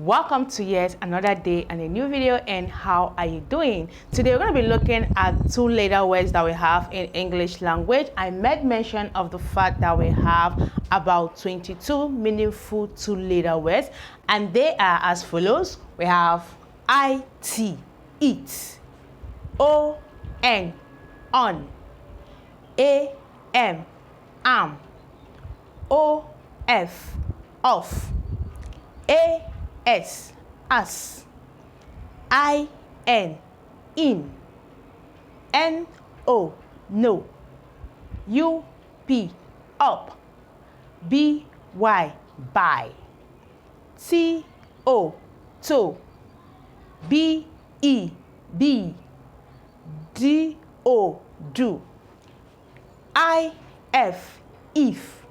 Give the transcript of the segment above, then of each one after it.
Welcome to yet another day and a new video. And how are you doing? Today we're going to be looking at two letter words that we have in English language. I made mention of the fact that we have about 22 meaningful two letter words, and they are as follows. We have it, eat, on, on, am, off, as, in, no, up, by, to, be, do, if,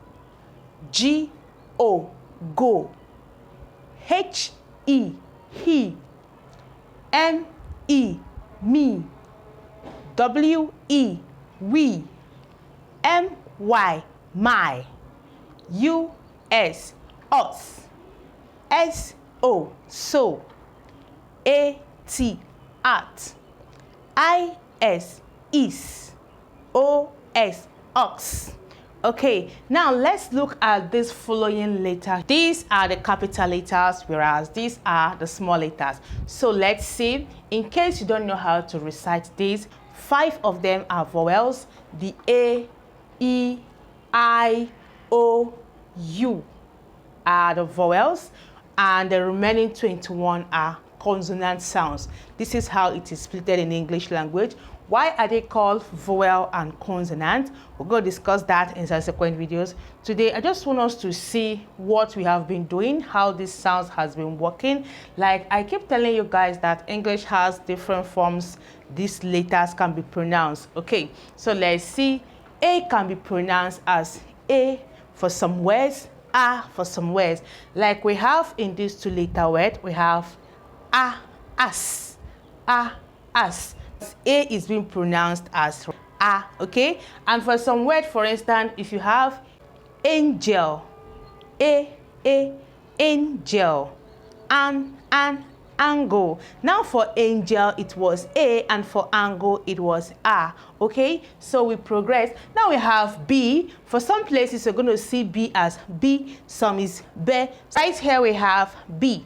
go, he, me, we, my, us, so, at, is, ox. Okay, now let's look at this following letter. These are the capital letters, whereas these are the small letters. So let's see. In case you don't know how to recite these, 5 of them are vowels. The A, E, I, O, U are the vowels, and the remaining 21 are consonant sounds. This is how it is split in English language. Why are they called vowel and consonant? We're going to discuss that in subsequent videos. Today, I just want us to see what we have been doing, how this sounds has been working. Like I keep telling you guys that English has different forms these letters can be pronounced. Okay, so let's see. A can be pronounced as A for some words, A for some words. Like we have in this two letter word, we have as. A is being pronounced as A, okay? And for some word, for instance, if you have angel, angel, angle. Now for angel, it was A, and for angle, it was A, okay? So we progress. Now we have B. For some places, you're going to see B as B, some is B. Right here, we have B.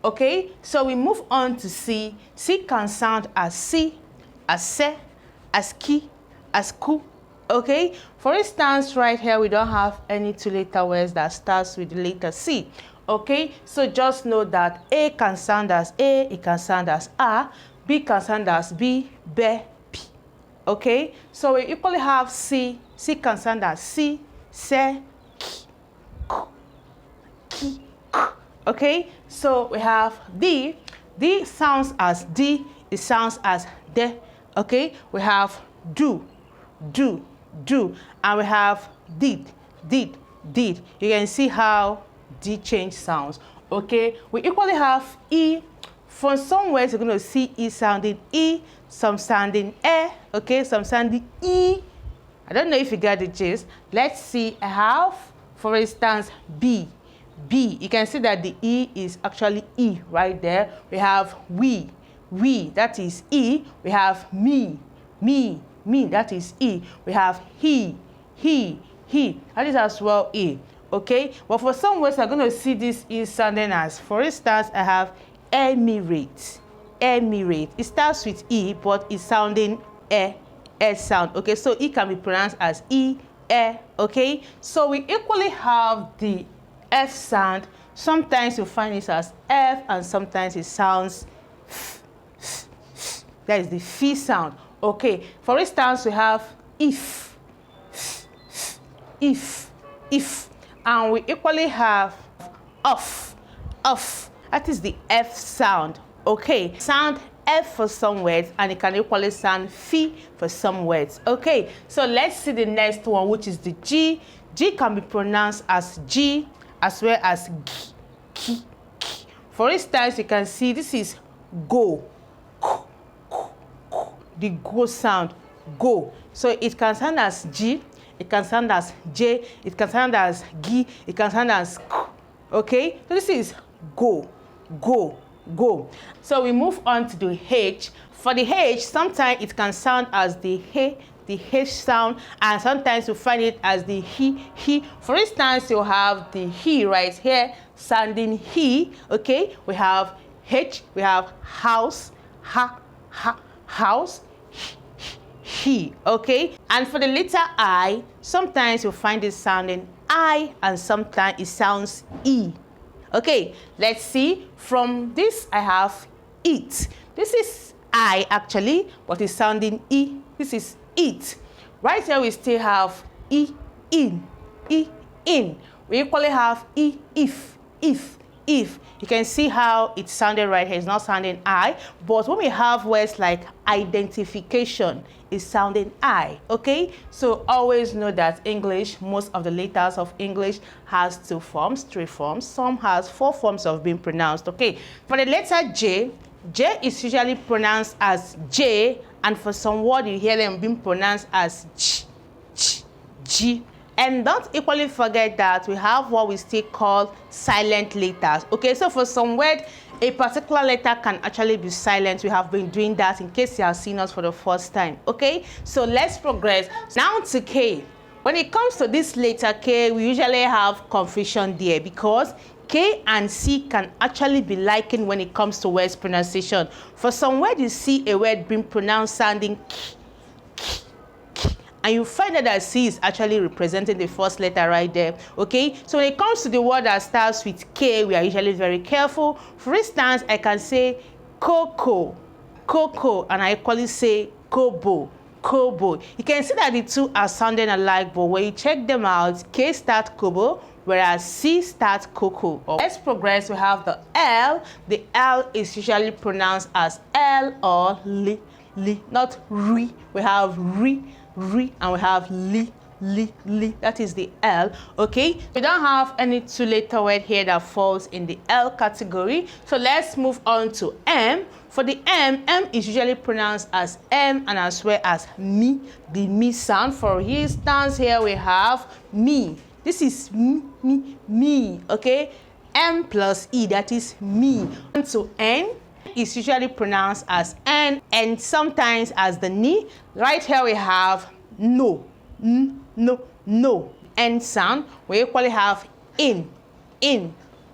Okay, so we move on to C. C can sound as C, as se, as ki, as ku. Okay, for instance, right here we don't have any two letter words that starts with the letter C. Okay, so just know that A can sound as A, it can sound as A, B can sound as B, P. Okay, so we equally have C. C can sound as C, se, ki, ku, ki. Okay, so we have D. D sounds as D, it sounds as de. Okay, we have do, and we have did. You can see how D change sounds. Okay, we equally have E. For some words, you're going to see E sounding E, some sounding E. Okay, some sounding E. I don't know if you got the gist. Let's see. I have, for instance, B. You can see that the E is actually E right there. We have we, that is E. We have me, that is E. We have he, that is as well E. Okay, but for some words, I'm going to see this E sounding as, for instance, I have emirate. It starts with E, but it's sounding E sound. Okay, so E can be pronounced as E, okay? So we equally have the F sound. Sometimes you find it as F, and sometimes it sounds f. That is the F sound. Okay, for instance, we have if, and we equally have off. That is the F sound. Okay, sound F for some words, and it can equally sound F for some words. Okay, so let's see the next one, which is the G. G can be pronounced as G, as well as ki. For instance, you can see this is go. The go sound, go. So it can sound as G, it can sound as J, it can sound as G, it can sound as K. Okay, so this is go, go, go. So we move on to the H. For the H, sometimes it can sound as the H sound, and sometimes you find it as the he. For instance, you have the he right here sounding he. Okay, we have H, we have house, house, he. Okay, and for the letter I, sometimes you find it sounding I, and sometimes it sounds E. Okay, let's see. From this, I have eat. This is I actually, but it's sounding E. This is eat. Right here, we still have E, in, E, in. We equally have E, if. You can see how it sounded right here. It's not sounding I, but when we have words like identification, it's sounding I, okay? So always know that English, most of the letters of English has 2 forms, 3 forms. Some has 4 forms of being pronounced, okay? For the letter J, J is usually pronounced as J, and for some word you hear them being pronounced as G. And don't equally forget that we have what we still call silent letters. Okay, so for some word, a particular letter can actually be silent. We have been doing that in case you have seen us for the first time. Okay, so let's progress. Now to K. When it comes to this letter K, we usually have confusion there because K and C can actually be likened when it comes to words pronunciation. For some word, you see a word being pronounced sounding K, and you find that C is actually representing the first letter right there. Okay, so when it comes to the word that starts with K, we are usually very careful. For instance, I can say cocoa, and I equally say kobo. You can see that the two are sounding alike, but when you check them out, K starts kobo, whereas C starts cocoa. Let's progress. We have the L. The L is usually pronounced as L or li, not ri. We have ri, and we have li. That is the L. Okay, we don't have any 2-letter word here that falls in the L category, so let's move on to M. For the M is usually pronounced as M and as well as me, the me sound. For instance, here we have me. This is me, okay? M plus E, that is me. And so N is usually pronounced as N and sometimes as the ni. Right here we have no. N sound. We equally have in.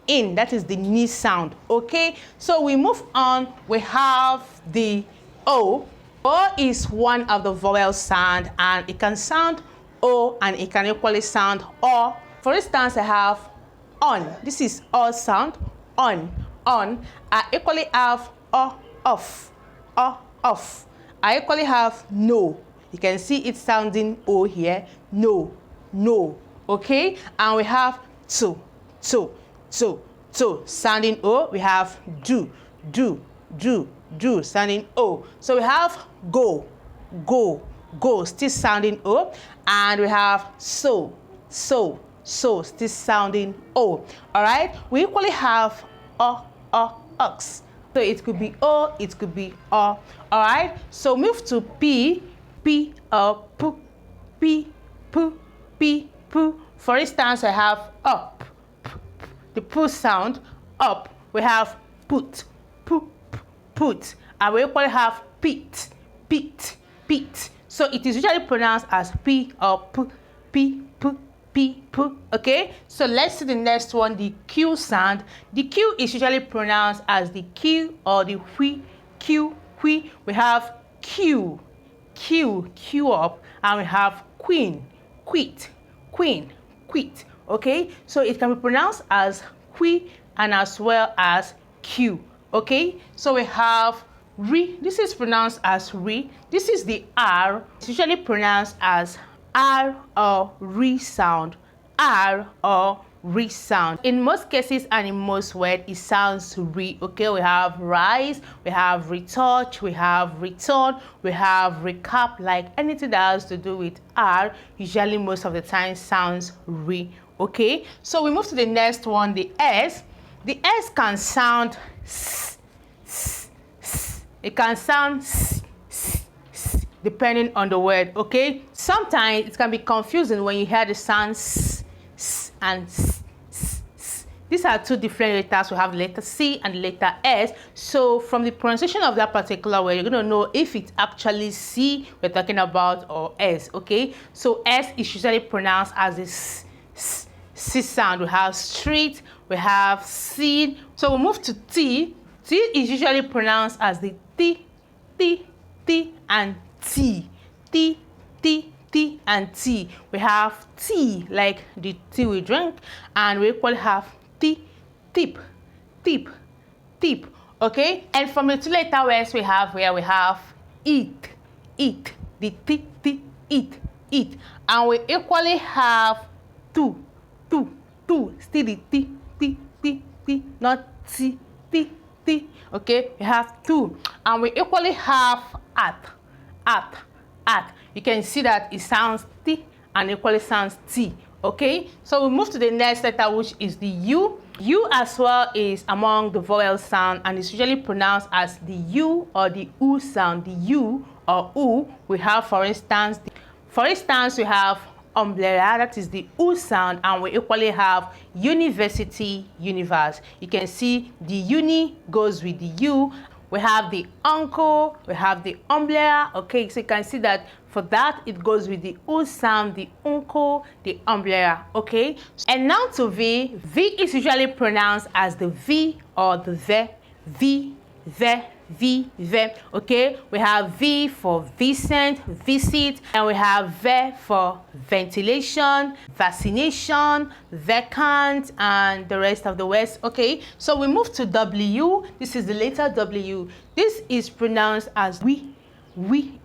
That is the ni sound, okay? So we move on. We have the O. O is one of the vowel sound, and it can sound O and it can equally sound O. For instance, I have on. This is O sound, on. I equally have O, off. I equally have no. You can see it sounding O here, no, okay? And we have to, sounding O. We have do, sounding O. So we have go, still sounding O. And we have so, still sounding O. All right? We equally have ox. So it could be O, it could be O. All right? So move to P, P, P. For instance, I have up, the P sound, up. We have put. And we equally have pit. So it is usually pronounced as P or P. Okay, so let's see the next one, the Q sound. The Q is usually pronounced as the Q or the Q. We have Q up, and we have queen, quit. Okay, so it can be pronounced as qui and as well as Q. Okay, so we have re. This is pronounced as re. This is the R. It's usually pronounced as R or re sound. In most cases and in most words, it sounds re. Okay, we have rise, we have retouch, we have return, we have recap. Like anything that has to do with R, usually most of the time sounds re. Okay, so we move to the next one, the S. The S can sound s. It can sound s, depending on the word. Okay, sometimes it can be confusing when you hear the sound s and s. These are two different letters. We have the letter C and the letter S. So from the pronunciation of that particular word, you're going to know if it's actually C we're talking about or S, okay? So S is usually pronounced as a C sound. We have street, we have seed. So we move to T. T is usually pronounced as the T, and T. T, and T. We have T, like the tea we drink, and we equally have T, tip, okay? And from the two letter words we have here, we have eat, the T, eat. And we equally have two, still the T, not T, okay? We have two. And we equally have at. You can see that it sounds T and equally sounds T, okay? So we move to the next letter, which is the U. U as well is among the vowel sound and is usually pronounced as the U or the U sound. The U or U, we have, for instance, we have umbrella, that is the U sound, and we equally have university, universe. You can see the uni goes with the U. We have the uncle, we have the umbrella, okay? So you can see that for that, it goes with the U sound, the uncle, the umbrella, okay? And now to V. V is usually pronounced as the V or the V, okay? We have V for Vicent, visit, and we have V for ventilation, vaccination, vacant, and the rest of the words, okay? So we move to W. This is the letter W. This is pronounced as we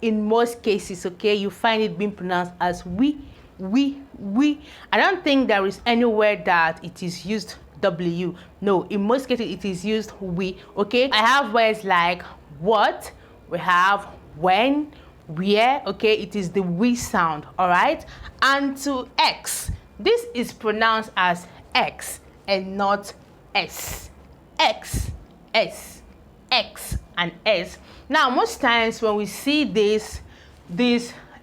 in most cases, okay? You find it being pronounced as we. I don't think there is anywhere that it is used W. No, in most cases it is used we, okay? I have words like what, we have when, where, okay? It is the we sound, all right? And to X, this is pronounced as X and not S. X and S. Now most times when we see this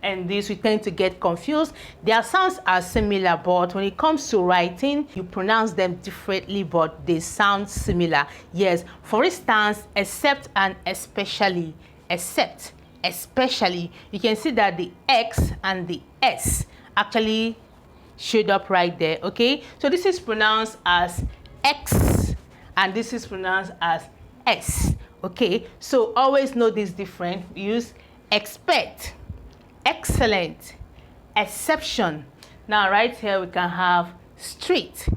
and this, we tend to get confused. Their sounds are similar, but when it comes to writing, you pronounce them differently, but they sound similar. Yes, for instance, except and especially, you can see that the X and the S actually showed up right there, okay? So this is pronounced as X and this is pronounced as S, okay? So always know this difference. We use expect, excellent, exception. Now right here we can have street,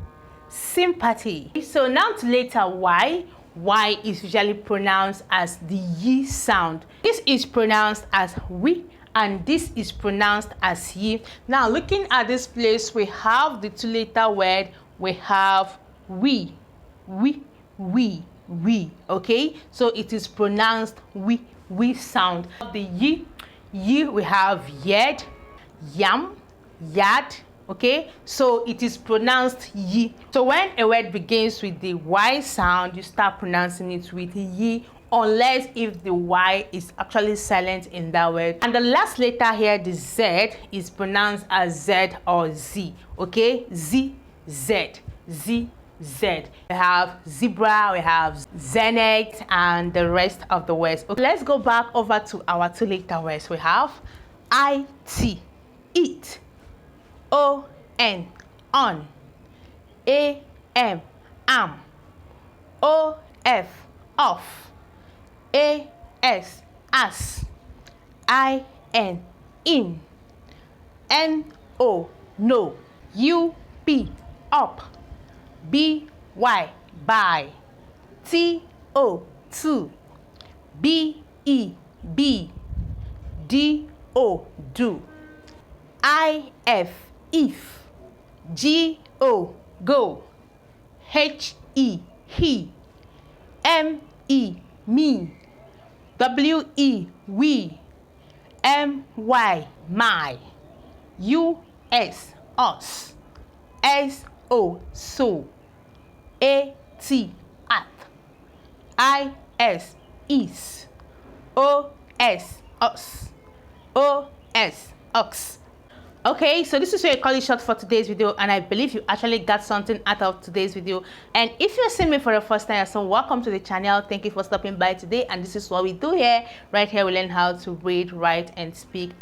sympathy. So now to letter Y. Y is usually pronounced as the Y sound. This is pronounced as we and this is pronounced as ye. Now looking at this place, we have the two letter word. We have we, okay? So it is pronounced we sound. The ye, we have yed, yam, yad, okay? So it is pronounced ye. So when a word begins with the Y sound, you start pronouncing it with ye, unless if the Y is actually silent in that word. And the last letter here, the Z, is pronounced as Z or Z, okay? Z, Z. We have zebra, we have zenith, and the rest of the words. Okay, let's go back over to our two letter words. We have IT, eat, ON, on, AM, am, OF, off, AS, as, IN, in, NO, no, UP, up, BY, by, TO, to, BE, be, DO, do, IF, if, GO, go, HE, he, ME, me, WE, we, MY, my, US, us, SO, so, AT, at, IS, is, OS, us, OS, ox. Okay, so this is where I call it short for today's video, and I believe you actually got something out of today's video. And if you're seeing me for the first time, so welcome to the channel. Thank you for stopping by today. And this is what we do here. Right here we learn how to read, write, and speak